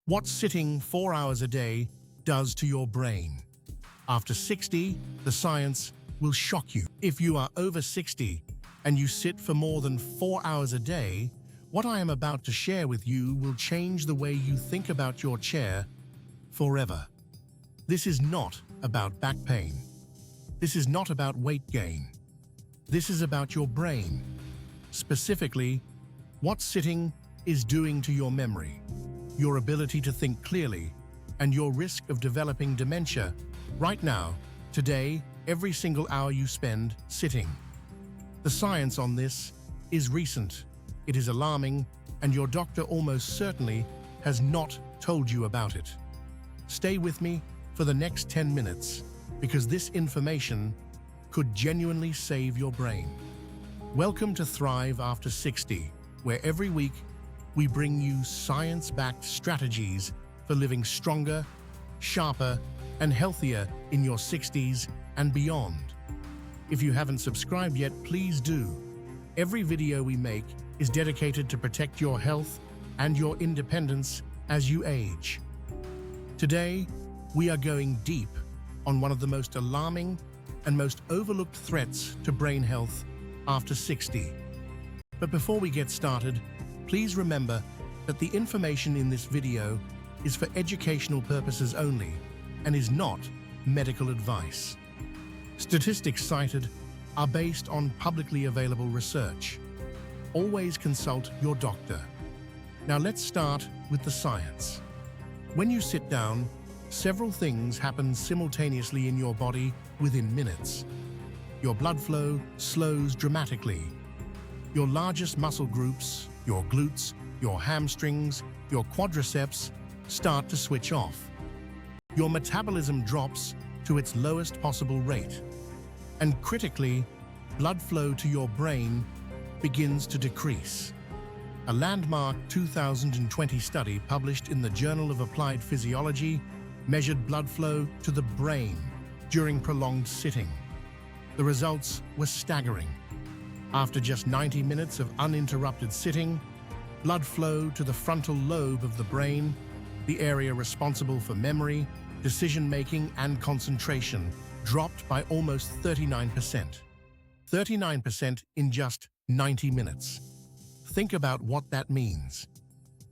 What sitting 4 hours a day does to your brain. After 60, the science will shock you. If you are over 60 and you sit for more than 4 hours a day, what I am about to share with you will change the way you think about your chair forever. This is not about back pain. This is not about weight gain. This is about your brain. Specifically, what sitting is doing to your memory, your ability to think clearly, and your risk of developing dementia right now, today, every single hour you spend sitting. The science on this is recent, it is alarming, and your doctor almost certainly has not told you about it. Stay with me for the next 10 minutes, because this information could genuinely save your brain. Welcome to Thrive After 60, where every week we bring you science-backed strategies for living stronger, sharper, and healthier in your 60s and beyond. If you haven't subscribed yet, please do. Every video we make is dedicated to protect your health and your independence as you age. Today, we are going deep on one of the most alarming and most overlooked threats to brain health after 60. But before we get started, please remember that the information in this video is for educational purposes only and is not medical advice. Statistics cited are based on publicly available research. Always consult your doctor. Now let's start with the science. When you sit down, several things happen simultaneously in your body within minutes. Your blood flow slows dramatically. Your largest muscle groups, your glutes, your hamstrings, your quadriceps, start to switch off. Your metabolism drops to its lowest possible rate. And critically, blood flow to your brain begins to decrease. A landmark 2020 study published in the Journal of Applied Physiology measured blood flow to the brain during prolonged sitting. The results were staggering. After just 90 minutes of uninterrupted sitting, blood flow to the frontal lobe of the brain, the area responsible for memory, decision-making, and concentration, dropped by almost 39%. 39% in just 90 minutes. Think about what that means.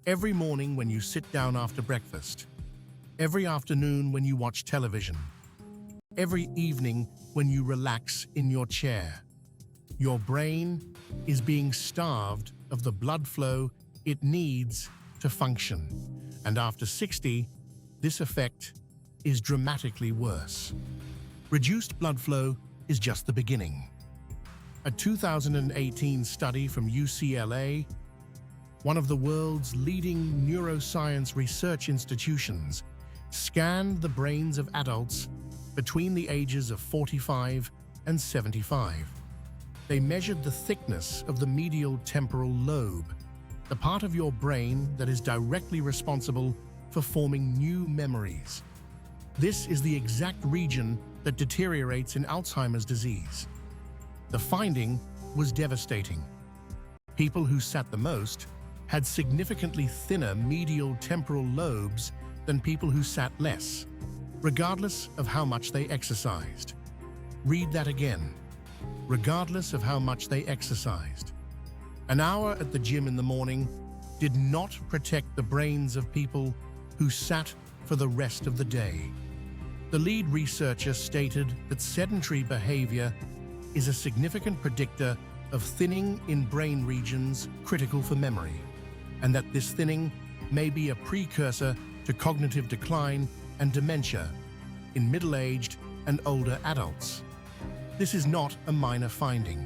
Every morning when you sit down after breakfast, every afternoon when you watch television, every evening when you relax in your chair, your brain is being starved of the blood flow it needs to function. And after 60, this effect is dramatically worse. Reduced blood flow is just the beginning. A 2018 study from UCLA, one of the world's leading neuroscience research institutions, scanned the brains of adults between the ages of 45 and 75. They measured the thickness of the medial temporal lobe, the part of your brain that is directly responsible for forming new memories. This is the exact region that deteriorates in Alzheimer's disease. The finding was devastating. People who sat the most had significantly thinner medial temporal lobes than people who sat less, regardless of how much they exercised. Read that again. Regardless of how much they exercised. An hour at the gym in the morning did not protect the brains of people who sat for the rest of the day. The lead researcher stated that sedentary behavior is a significant predictor of thinning in brain regions critical for memory, and that this thinning may be a precursor to cognitive decline and dementia in middle-aged and older adults. This is not a minor finding.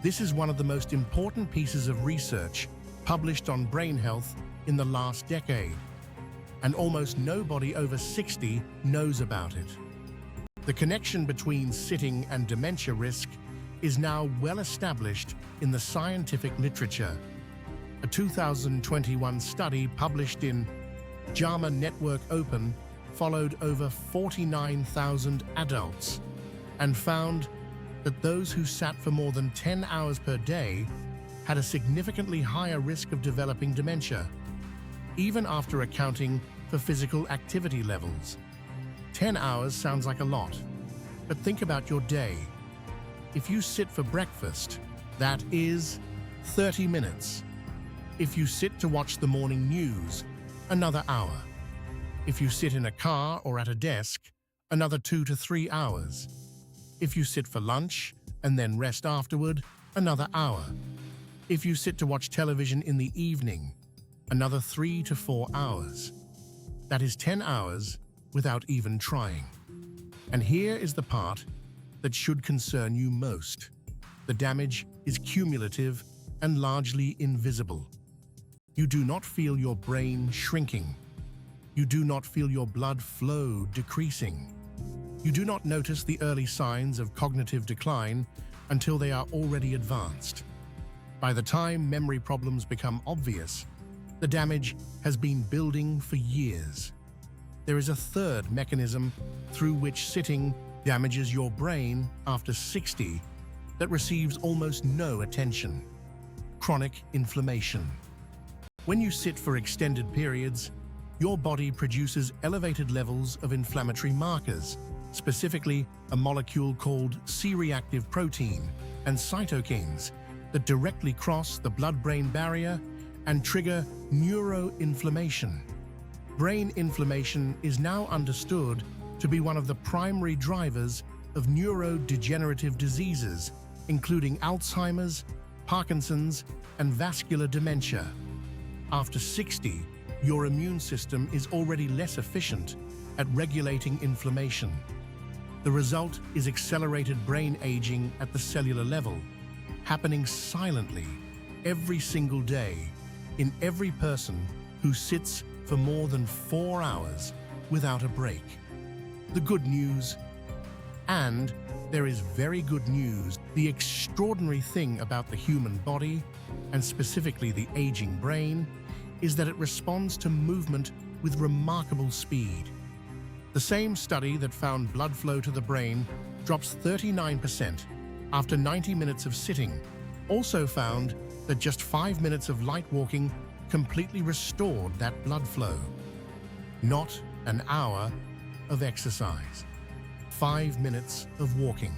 This is one of the most important pieces of research published on brain health in the last decade, and almost nobody over 60 knows about it. The connection between sitting and dementia risk is now well established in the scientific literature. A 2021 study published in JAMA Network Open followed over 49,000 adults and found that those who sat for more than 10 hours per day had a significantly higher risk of developing dementia. even after accounting for physical activity levels. 10 hours sounds like a lot, but think about your day. If you sit for breakfast, that is 30 minutes. If you sit to watch the morning news, another hour. If you sit in a car or at a desk, another 2 to 3 hours. If you sit for lunch and then rest afterward, another hour. If you sit to watch television in the evening, another 3 to 4 hours. That is 10 hours without even trying. And here is the part that should concern you most. The damage is cumulative and largely invisible. You do not feel your brain shrinking. You do not feel your blood flow decreasing. You do not notice the early signs of cognitive decline until they are already advanced. By the time memory problems become obvious, the damage has been building for years. There is a third mechanism through which sitting damages your brain after 60 that receives almost no attention: chronic inflammation. When you sit for extended periods, your body produces elevated levels of inflammatory markers, specifically a molecule called C-reactive protein and cytokines that directly cross the blood-brain barrier and trigger neuroinflammation. Brain inflammation is now understood to be one of the primary drivers of neurodegenerative diseases, including Alzheimer's, Parkinson's, and vascular dementia. After 60, your immune system is already less efficient at regulating inflammation. The result is accelerated brain aging at the cellular level, happening silently every single day in every person who sits for more than 4 hours without a break. The good news, and there is very good news, the extraordinary thing about the human body, and specifically the aging brain, is that it responds to movement with remarkable speed. The same study that found blood flow to the brain drops 39% after 90 minutes of sitting also found that just 5 minutes of light walking completely restored that blood flow. Not an hour of exercise. 5 minutes of walking.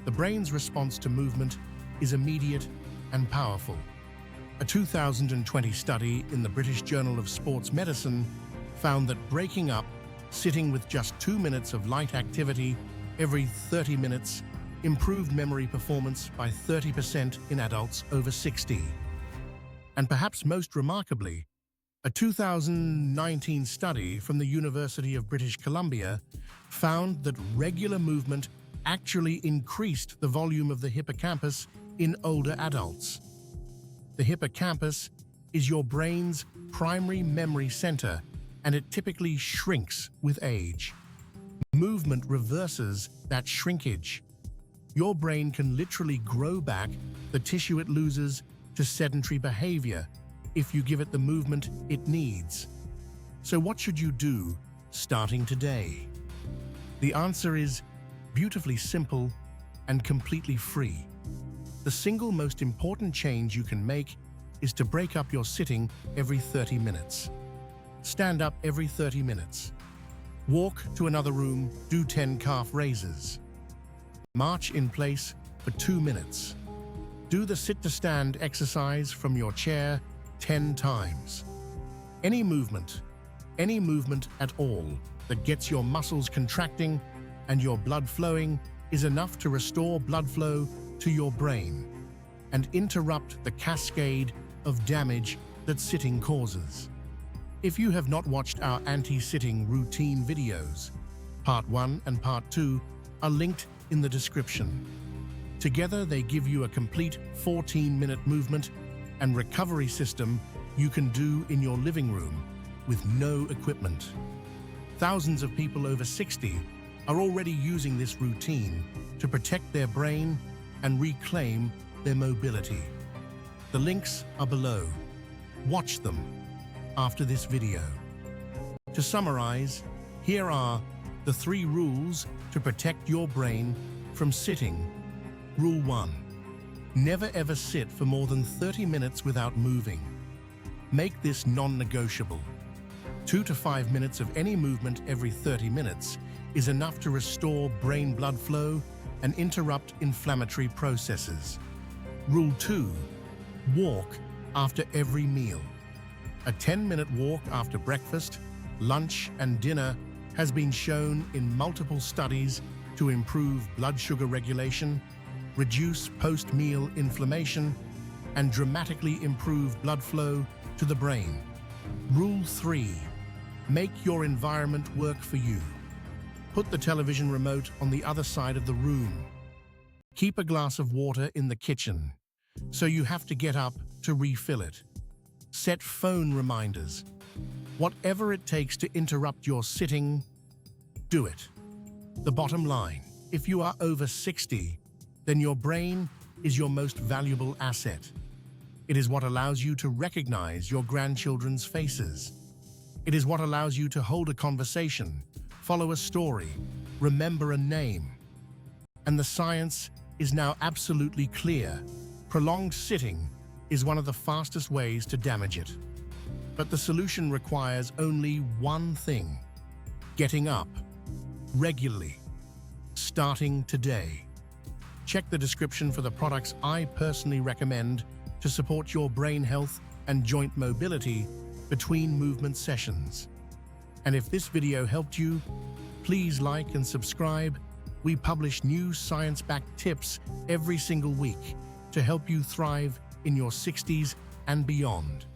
The brain's response to movement is immediate and powerful. A 2020 study in the British Journal of Sports Medicine found that breaking up sitting with just 2 minutes of light activity every 30 minutes improved memory performance by 30% in adults over 60. And perhaps most remarkably, a 2019 study from the University of British Columbia found that regular movement actually increased the volume of the hippocampus in older adults. The hippocampus is your brain's primary memory center, and it typically shrinks with age. Movement reverses that shrinkage. Your brain can literally grow back the tissue it loses to sedentary behavior if you give it the movement it needs. So what should you do starting today? The answer is beautifully simple and completely free. The single most important change you can make is to break up your sitting every 30 minutes. Stand up every 30 minutes. Walk to another room, do 10 calf raises. March in place for 2 minutes. Do the sit-to-stand exercise from your chair 10 times. Any movement at all that gets your muscles contracting and your blood flowing is enough to restore blood flow to your brain and interrupt the cascade of damage that sitting causes. If you have not watched our anti-sitting routine videos, Part 1 and Part 2 are linked in the description. Together they give you a complete 14-minute movement and recovery system you can do in your living room with no equipment. Thousands of people over 60 are already using this routine to protect their brain and reclaim their mobility. The links are below. Watch them after this video. To summarize, here are the 3 rules to protect your brain from sitting. Rule 1. Never ever sit for more than 30 minutes without moving. Make this non-negotiable. 2 to 5 minutes of any movement every 30 minutes is enough to restore brain blood flow and interrupt inflammatory processes. Rule 2. Walk after every meal. A 10-minute walk after breakfast, lunch, and dinner has been shown in multiple studies to improve blood sugar regulation, reduce post-meal inflammation, and dramatically improve blood flow to the brain. Rule 3. Make your environment work for you. Put the television remote on the other side of the room. Keep a glass of water in the kitchen, so you have to get up to refill it. Set phone reminders. Whatever it takes to interrupt your sitting, do it. The bottom line, if you are over 60, then your brain is your most valuable asset. It is what allows you to recognize your grandchildren's faces. It is what allows you to hold a conversation, follow a story, remember a name. And the science is now absolutely clear. Prolonged sitting is one of the fastest ways to damage it. But the solution requires only one thing: getting up regularly, starting today. Check the description for the products I personally recommend to support your brain health and joint mobility between movement sessions. And if this video helped you, please like and subscribe. We publish new science-backed tips every single week to help you thrive in your 60s and beyond.